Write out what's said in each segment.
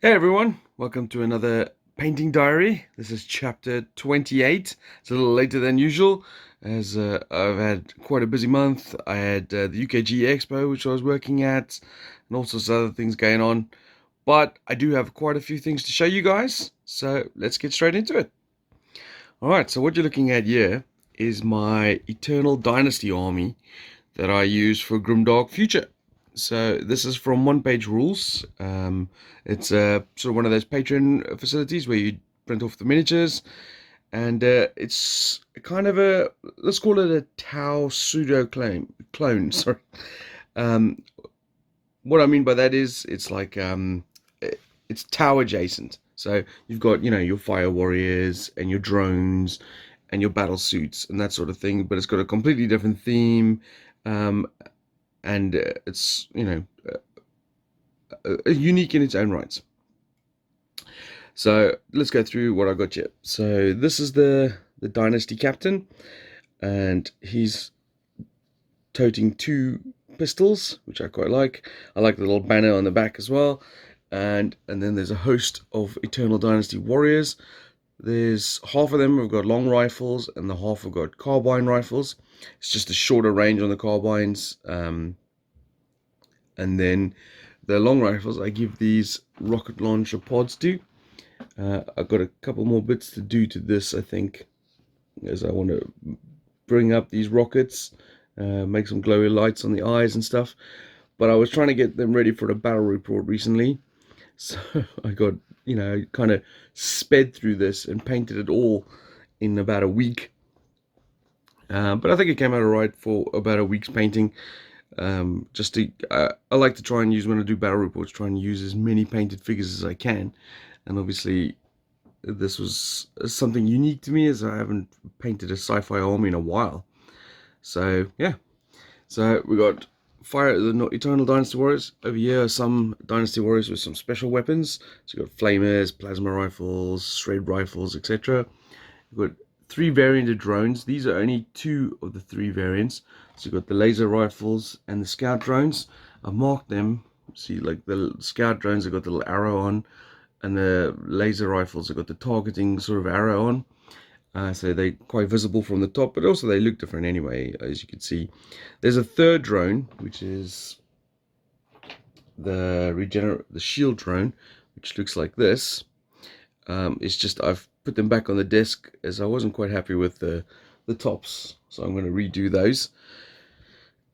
Hey everyone, welcome to another painting diary. This is chapter 28. It's a little later than usual as I've had quite a busy month. I had the UKG Expo, which I was working at, and all sorts of other things going on. But I do have quite a few things to show you guys, so let's get straight into it. Alright, so what you're looking at here is my Eternal Dynasty army that I use for Grimdark Future. So this is from One Page Rules. It's sort of one of those Patreon facilities where you print off the miniatures, and it's kind of a, let's call it a Tau pseudo clone. Sorry. Um, what I mean by that is it's like it's Tau adjacent. So you've got your fire warriors and your drones and your battle suits and that sort of thing, but it's got a completely different theme. Um, and it's unique in its own rights. So let's go through what I got here. So this is the dynasty captain, and he's toting two pistols, which I quite like. I like the little banner on the back as well, and then there's a host of Eternal Dynasty warriors. There's half of them have got long rifles, and the half have got carbine rifles. It's just a shorter range on the carbines. And then the long rifles, I give these rocket launcher pods to. I've got a couple more bits to do to this, I think, as I want to bring up these rockets, make some glowy lights on the eyes and stuff. But I was trying to get them ready for the battle report recently, so I got, kind of sped through this and painted it all in about a week. But I think it came out alright for about a week's painting. Just to I like to try and use, when I do battle reports, try and use as many painted figures as I can, and obviously this was something unique to me as I haven't painted a sci-fi army in a while. So yeah, so we got the Eternal Dynasty Warriors. Over here are some Dynasty Warriors with some special weapons. So you got flamers, plasma rifles, shred rifles, etc. We've got three varianted drones. These are only two of the three variants. So you've got the laser rifles and the scout drones. I've marked them. See, like the scout drones have got the little arrow on, and the laser rifles have got the targeting sort of arrow on. So they're quite visible from the top, but also they look different anyway, as you can see. There's a third drone, which is the shield drone, which looks like this. It's just I've put them back on the desk as I wasn't quite happy with the tops, so I'm going to redo those.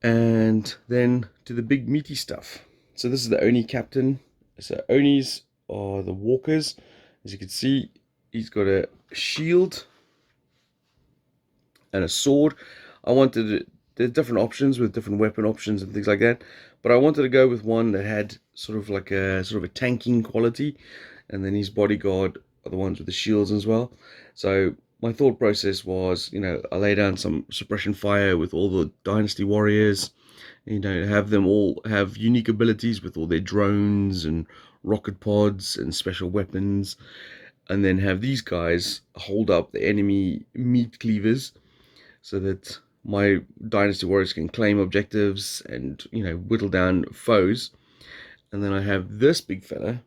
And then to the big meaty stuff. So this is the Oni captain. So Onis are the walkers. As you can see, he's got a shield and a sword. I wanted it, there's different options with different weapon options and things like that, but I wanted to go with one that had sort of a tanking quality, and then his bodyguard are the ones with the shields as well. So my thought process was, I lay down some suppression fire with all the dynasty warriors, have them all have unique abilities with all their drones and rocket pods and special weapons, and then have these guys hold up the enemy meat cleavers so that my dynasty warriors can claim objectives and whittle down foes. And then I have this big fella.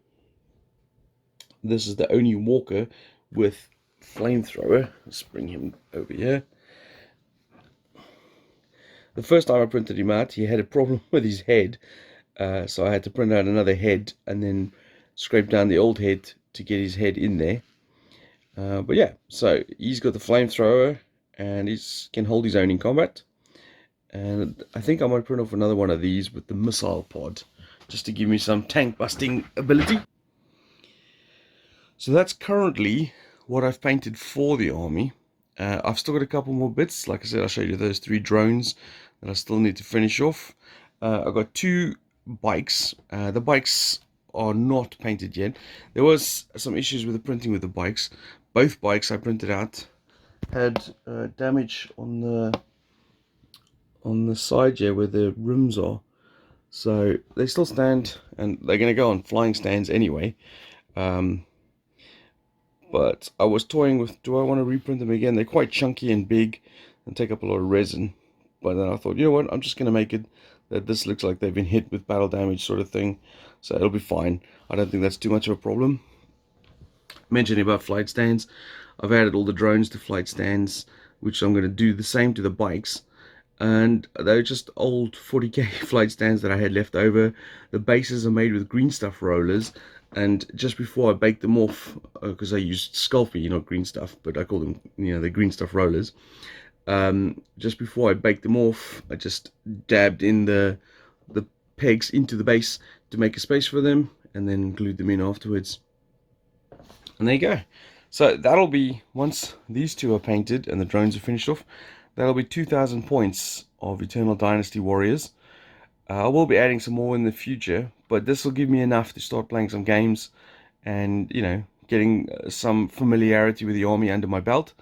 This is the Oni walker with flamethrower. Let's bring him over here. The first time I printed him out, he had a problem with his head, so I had to print out another head and then scrape down the old head to get his head in there. But yeah, so he's got the flamethrower and he can hold his own in combat. And I think I might print off another one of these with the missile pod, just to give me some tank busting ability. So that's currently what I've painted for the army. I've still got a couple more bits. Like I said, I'll show you those three drones that I still need to finish off. I've got two bikes. The bikes are not painted yet. There was some issues with the printing with the bikes. Both bikes I printed out had damage on the side here where the rims are. So they still stand, and they're going to go on flying stands anyway. But I was toying with, do I want to reprint them again? They're quite chunky and big and take up a lot of resin. But then I thought, you know what, I'm just going to make it that this looks like they've been hit with battle damage sort of thing. So it'll be fine. I don't think that's too much of a problem. Mentioning about flight stands, I've added all the drones to flight stands, which I'm going to do the same to the bikes. And they're just old 40k flight stands that I had left over. The bases are made with green stuff rollers, and just before I baked them off, because I used Sculpey, not green stuff, but I call them, the green stuff rollers. Just before I baked them off, I just dabbed in the pegs into the base to make a space for them, and then glued them in afterwards. And there you go. So that'll be, once these two are painted and the drones are finished off, that'll be 2,000 points of Eternal Dynasty Warriors. I will be adding some more in the future, but this will give me enough to start playing some games and, getting some familiarity with the army under my belt.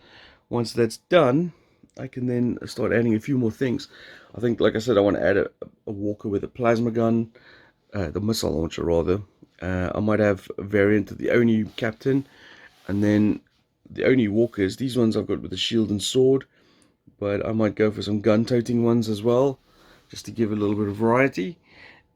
Once that's done, I can then start adding a few more things. I think, like I said, I want to add a walker with a plasma gun, the missile launcher rather. I might have a variant of the Oni captain, and then the Oni walkers. These ones I've got with the shield and sword, but I might go for some gun-toting ones as well, just to give a little bit of variety.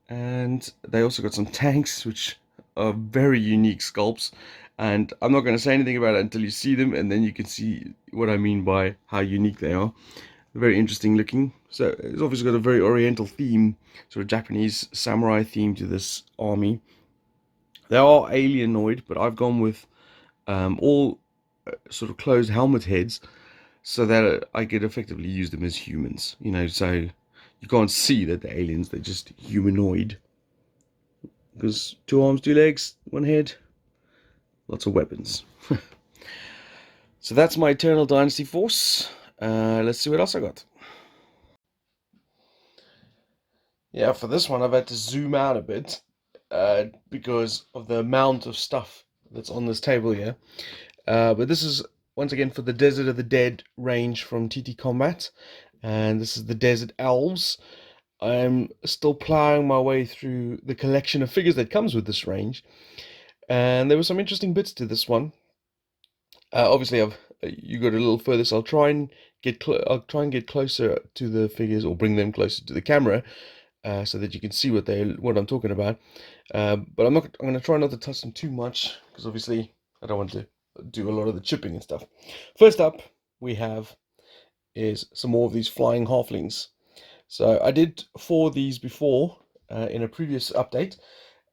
And they also got some tanks, which are very unique sculpts, and I'm not going to say anything about it until you see them, and then you can see what I mean by how unique they are. Very interesting looking. So it's obviously got a very oriental theme, sort of Japanese samurai theme to this army. They are alienoid, but I've gone with all sort of closed helmet heads, so that I could effectively use them as humans. So you can't see that they're aliens; they're just humanoid. Because 2 arms, 2 legs, 1 head, lots of weapons. So that's my Eternal Dynasty force. Let's see what else I got. Yeah, for this one I've had to zoom out a bit because of the amount of stuff that's on this table here. But this is, once again, for the Desert of the Dead range from TT Combat. And this is the Desert Elves. I'm still plowing my way through the collection of figures that comes with this range. And there were some interesting bits to this one. Obviously, you got a little further, so I'll try and get closer to the figures, or bring them closer to the camera, so that you can see what I'm talking about. But I'm going to try not to touch them too much, because obviously I don't want to do a lot of the chipping and stuff. First up, we have is some more of these flying halflings. So I did 4 of these before in a previous update,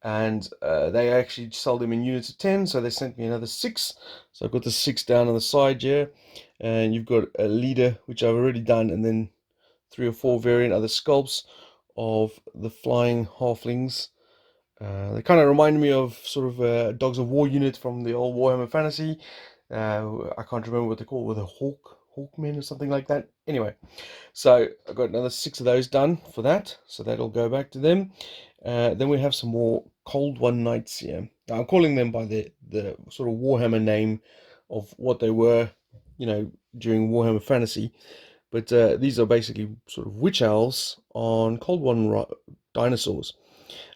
and they actually sold them in units of 10, so they sent me another 6. So I've got the 6 down on the side here, and you've got a leader, which I've already done, and then 3 or 4 variant other sculpts of the flying halflings. They kind of remind me of sort of a Dogs of War unit from the old Warhammer Fantasy. I can't remember what they call it, with a hawkmen or something like that. Anyway, so I've got another 6 of those done for that, so that'll go back to them. Then we have some more Cold One Knights here. Now, I'm calling them by the sort of Warhammer name of what they were, during Warhammer Fantasy. But these are basically sort of witch owls on Cold One dinosaurs.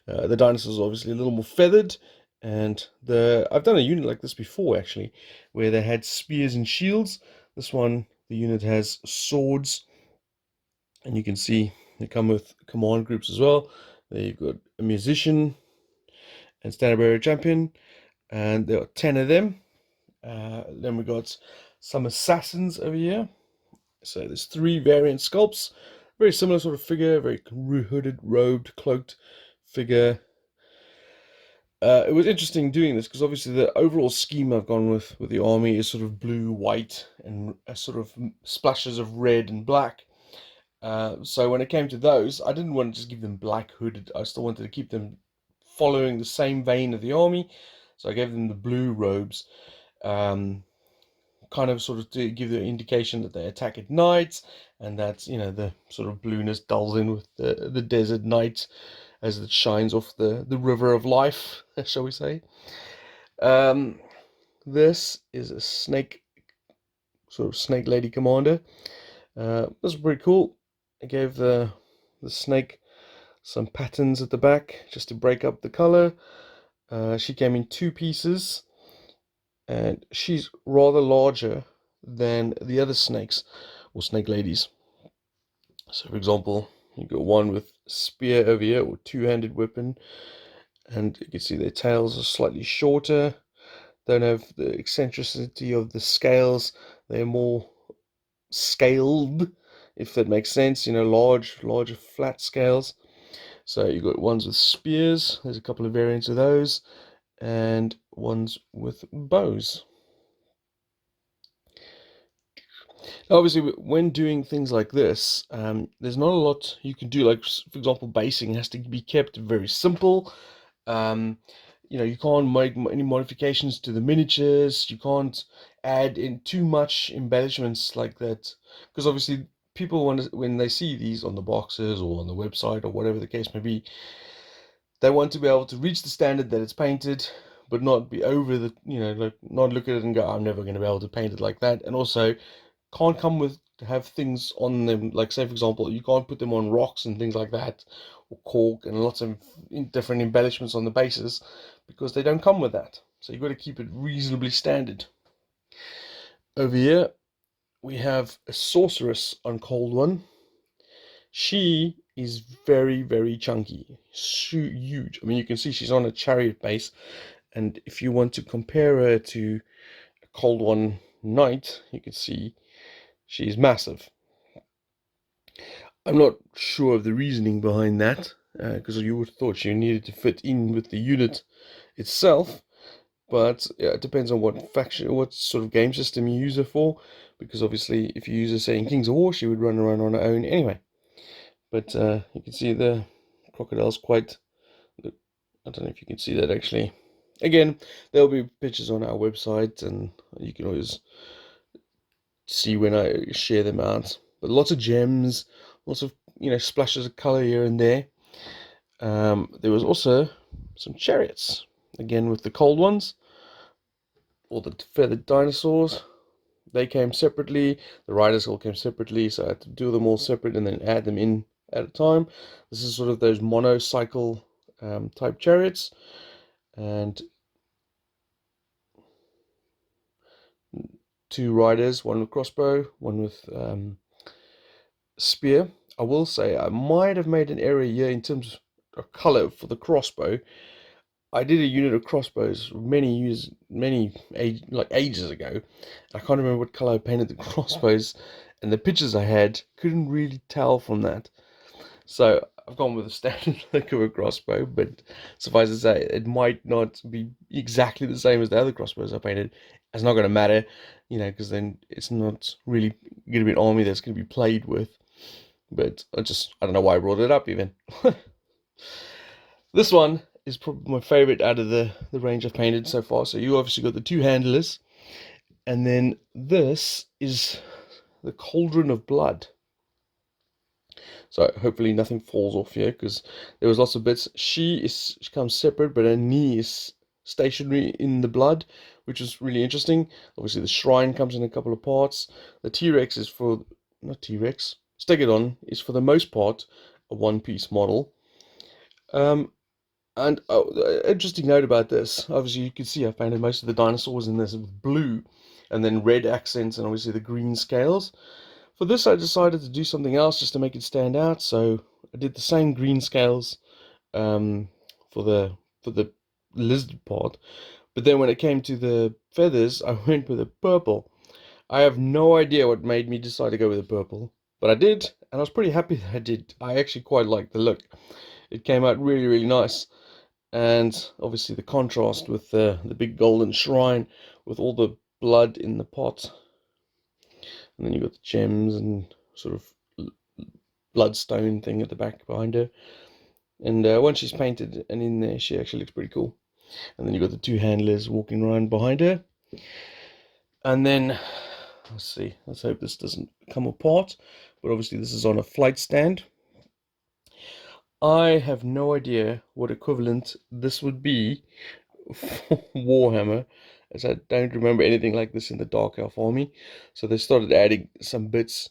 The dinosaurs are obviously a little more feathered, and I've done a unit like this before actually, where they had spears and shields. This one, the unit has swords, and you can see they come with command groups as well. There you've got a musician and standard bearer champion, and there are 10 of them. Then we got some assassins over here. So there's 3 variant sculpts, very similar sort of figure, very hooded, robed, cloaked figure. It was interesting doing this because obviously the overall scheme I've gone with the army is sort of blue, white, and sort of splashes of red and black. So when it came to those, I didn't want to just give them black hooded. I still wanted to keep them following the same vein of the army. So I gave them the blue robes, kind of sort of to give the indication that they attack at night, and that's, the sort of blueness dulls in with the desert night as it shines off the river of life, shall we say. This is a snake, sort of snake lady commander. This is pretty cool. I gave the snake some patterns at the back just to break up the color. She came in 2 pieces, and she's rather larger than the other snakes, or snake ladies. So for example, You got one with spear over here, or two-handed weapon, and you can see their tails are slightly shorter. Don't have the eccentricity of the scales. They're more scaled, if that makes sense. You know, larger flat scales. So you got ones with spears. There's a couple of variants of those, and ones with bows. Obviously, when doing things like this, there's not a lot you can do. Like, for example, basing has to be kept very simple. Um, you know, you can't make any modifications to the miniatures. You can't add in too much embellishments like that, because obviously people want to, when they see these on the boxes or on the website or whatever the case may be, they want to be able to reach the standard that it's painted, but not be over the, you know, like not look at it and go, I'm never going to be able to paint it like that. And also can't come with have things on them, like say for example, you can't put them on rocks and things like that, or cork and lots of different embellishments on the bases, because they don't come with that. So you've got to keep it reasonably standard. Over here we have a sorceress on Cold One. She is very chunky, huge. I mean, you can see she's on a chariot base, and if you want to compare her to a Cold One knight, you can see she's massive. I'm not sure of the reasoning behind that, because you would have thought she needed to fit in with the unit itself. But yeah, it depends on what faction, what sort of game system you use her for. Because obviously, if you use her, say, in Kings of War, she would run around on her own anyway. But you can see the crocodile's quite. I don't know if you can see that actually. Again, there'll be pictures on our website, and you can always see when I share them out. But lots of gems, lots of, you know, splashes of color here and there. There was also some chariots, again with the cold ones, or the feathered dinosaurs. They came separately. The riders all came separately, so I had to do them all separate and then add them in at a time. This is sort of those monocycle type chariots, and two riders, one with crossbow, one with spear. I will say I might have made an error here in terms of color for the crossbow. I did a unit of crossbows like ages ago. I can't remember what color I painted the crossbows, and the pictures I had couldn't really tell from that. So I've gone with a standard look of a crossbow, but suffice to say, it might not be exactly the same as the other crossbows I painted. It's not going to matter, you know, because then it's not really going to be an army that's going to be played with. But I don't know why I brought it up even. This one is probably my favorite out of the range I've painted so far. So you obviously got the two handlers, and then this is the Cauldron of Blood. So hopefully nothing falls off here, because there was lots of bits. She comes separate, but her knee is stationary in the blood, which is really interesting. Obviously the shrine comes in a couple of parts. The T-Rex is for, not T-Rex, Stegodon is for the most part a one-piece model. And interesting note about this, obviously you can see I've painted most of the dinosaurs in this with blue, and then red accents, and obviously the green scales. For this I decided to do something else just to make it stand out, so I did the same green scales um, for the lizard part, but then when it came to the feathers, I went with a purple. I have no idea what made me decide to go with a purple, but I did, and I was pretty happy that I did. I actually quite liked the look. It came out really nice. And obviously the contrast with the big golden shrine with all the blood in the pot, and then you've got the gems and sort of bloodstone thing at the back behind her. And once she's painted and in there, she actually looks pretty cool. And then you've got the two handlers walking around behind her. And then let's see, let's hope this doesn't come apart, but obviously this is on a flight stand. I have no idea what equivalent this would be for Warhammer, as I don't remember anything like this in the Dark Elf army. So they started adding some bits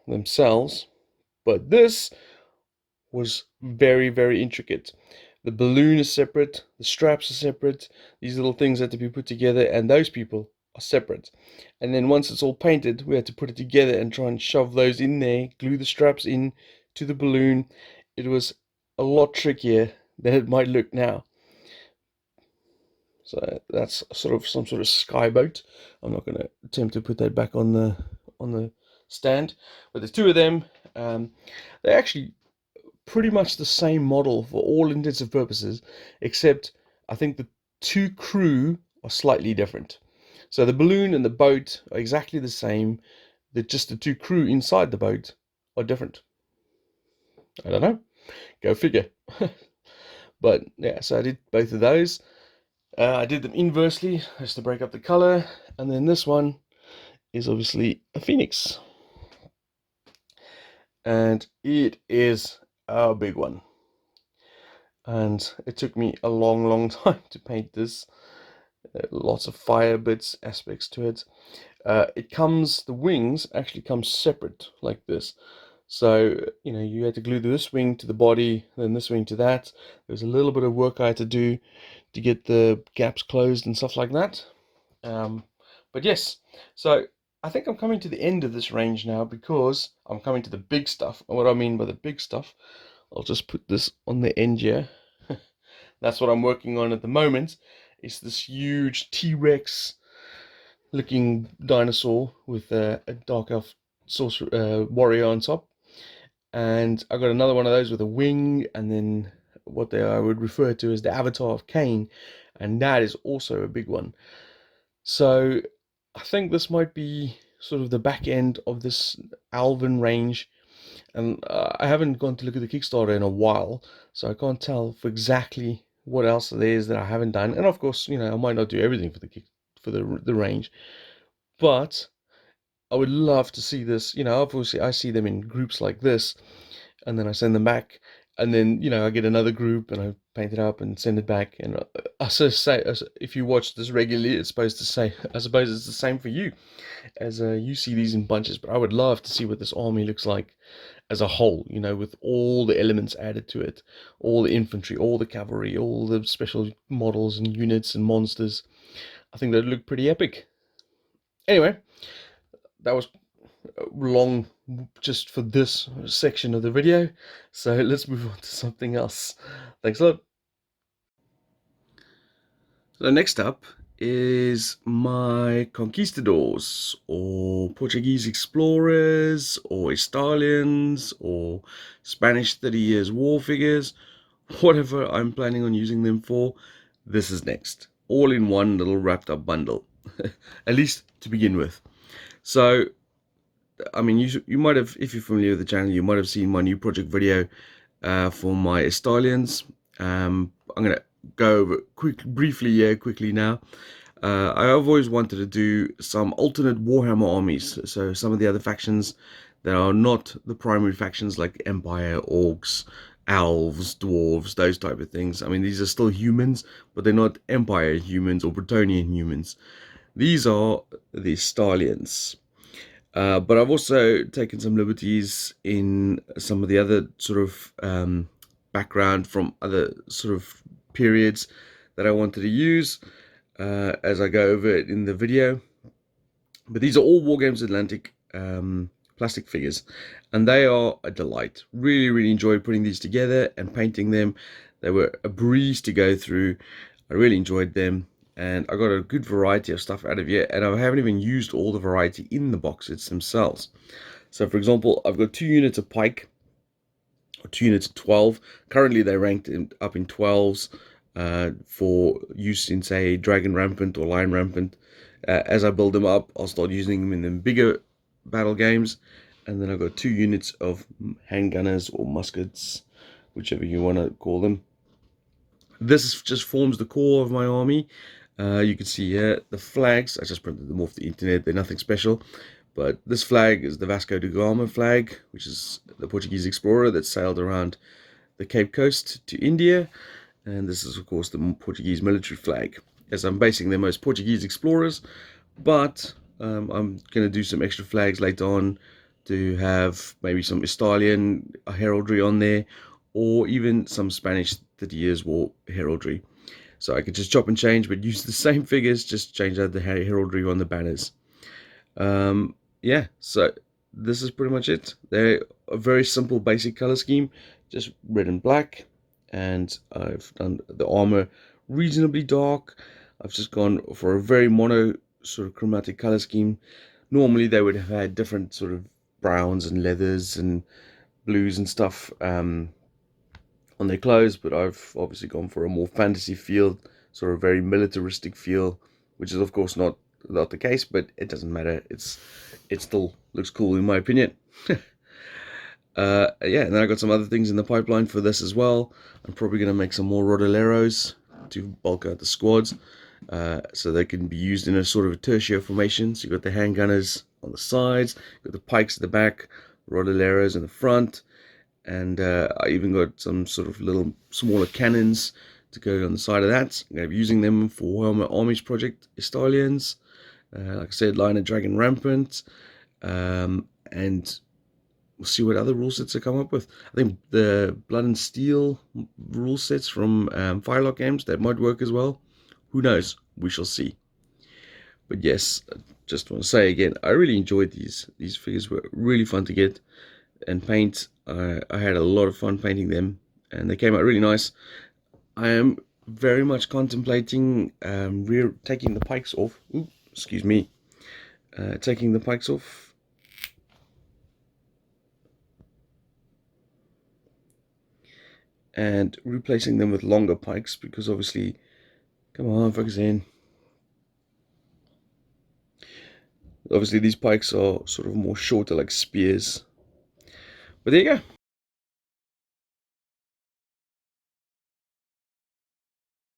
themselves. But this was very intricate. The balloon is separate, the straps are separate, these little things had to be put together, and those people are separate. And then once it's all painted, we had to put it together and try and shove those in there, glue the straps in to the balloon, it was a lot trickier than it might look now. So that's sort of some sort of skyboat. I'm not going to attempt to put that back on the stand, but there's two of them. They're actually pretty much the same model for all intents and purposes, except I think the two crew are slightly different. So the balloon and the boat are exactly the same. Just the two crew inside the boat are different. I don't know. Go figure. But yeah, so I did both of those. I did them inversely just to break up the color, and then this one is obviously a phoenix, and it is a big one. And it took me a long time to paint this. Lots of fire bits, aspects to it. The wings actually come separate like this. So, you had to glue this wing to the body, then this wing to that. There's a little bit of work I had to do to get the gaps closed and stuff like that. But yes, so I think I'm coming to the end of this range now because I'm coming to the big stuff. And what I mean by the big stuff, I'll just put this on the end here. That's what I'm working on at the moment. It's this huge T-Rex looking dinosaur with a dark elf warrior on top. And I got another one of those with a wing, and then what I would refer to as the Avatar of Cain, and that is also a big one. So I think this might be sort of the back end of this Alvin range, and I haven't gone to look at the Kickstarter in a while, so I can't tell for exactly what else there is that I haven't done. And of course, I might not do everything for the range, but I would love to see this. Obviously I see them in groups like this, and then I send them back, and then I get another group and I paint it up and send it back. And I say, if you watch this regularly, it's supposed to say, I suppose it's the same for you, as you see these in bunches. But I would love to see what this army looks like as a whole, with all the elements added to it, all the infantry, all the cavalry, all the special models and units and monsters. I think that'd look pretty epic. Anyway, that was long just for this section of the video, so let's move on to something else. Thanks a lot. So next up is my conquistadors, or Portuguese explorers, or Estallians, or Spanish 30 Years War figures, whatever I'm planning on using them for. This is next, all in one little wrapped up bundle, at least to begin with. So I mean, you might have, if you're familiar with the channel, you might have seen my new project video for my Estallians. I'm gonna go over quickly now. I've always wanted to do some alternate Warhammer armies, so some of the other factions that are not the primary factions, like Empire, Orcs, Elves, Dwarves, those type of things. I mean, these are still humans, but they're not Empire humans or Bretonian humans. These are the Estallians. But I've also taken some liberties in some of the other sort of background from other sort of periods that I wanted to use as I go over it in the video. But these are all Wargames Atlantic plastic figures, and they are a delight. Really enjoyed putting these together and painting them. They were a breeze to go through. I really enjoyed them, and I got a good variety of stuff out of here, and I haven't even used all the variety in the boxes themselves. So for example, I've got 2 units of pike, or 2 units of 12. Currently they're ranked up in 12s for use in, say, Dragon Rampant or Lion Rampant. As I build them up, I'll start using them in the bigger battle games. And then I've got 2 units of handgunners or muskets, whichever you want to call them. This just forms the core of my army. You can see here the flags. I just printed them off the internet. They're nothing special, but this flag is the Vasco da Gama flag, which is the Portuguese explorer that sailed around the Cape Coast to India. And this is, of course, the Portuguese military flag. As I'm basing them as Portuguese explorers, but I'm going to do some extra flags later on to have maybe some Estallian heraldry on there, or even some Spanish 30 Years War heraldry. So I could just chop and change, but use the same figures, just change out the heraldry on the banners. Yeah, so this is pretty much it. They're a very simple basic color scheme, just red and black, and I've done the armor reasonably dark. I've just gone for a very mono sort of chromatic color scheme. Normally they would have had different sort of browns and leathers and blues and stuff on their clothes, but I've obviously gone for a more fantasy feel, sort of very militaristic feel, which is of course not the case, but it doesn't matter. It still looks cool in my opinion. Yeah, and then I got some other things in the pipeline for this as well. I'm probably going to make some more Rodoleros to bulk out the squads, so they can be used in a sort of a tertiary formation. So you've got the handgunners on the sides, you've got the pikes at the back, Rodoleros in the front, and I even got some sort of little smaller cannons to go on the side of that. I'm going to be using them for Warhammer Armies Project Estallians, like I said, Lion and Dragon Rampant, and we'll see what other rule sets I come up with. I think the Blood and Steel rule sets from Firelock Games, that might work as well. Who knows? We shall see. But yes, I just want to say again, I really enjoyed these. These figures were really fun to get and paint. I had a lot of fun painting them, and they came out really nice. I am very much contemplating taking the pikes off. Ooh, excuse me. Taking the pikes off. And replacing them with longer pikes, because obviously, come on, focus in. Obviously these pikes are sort of more shorter, like spears. But there you go.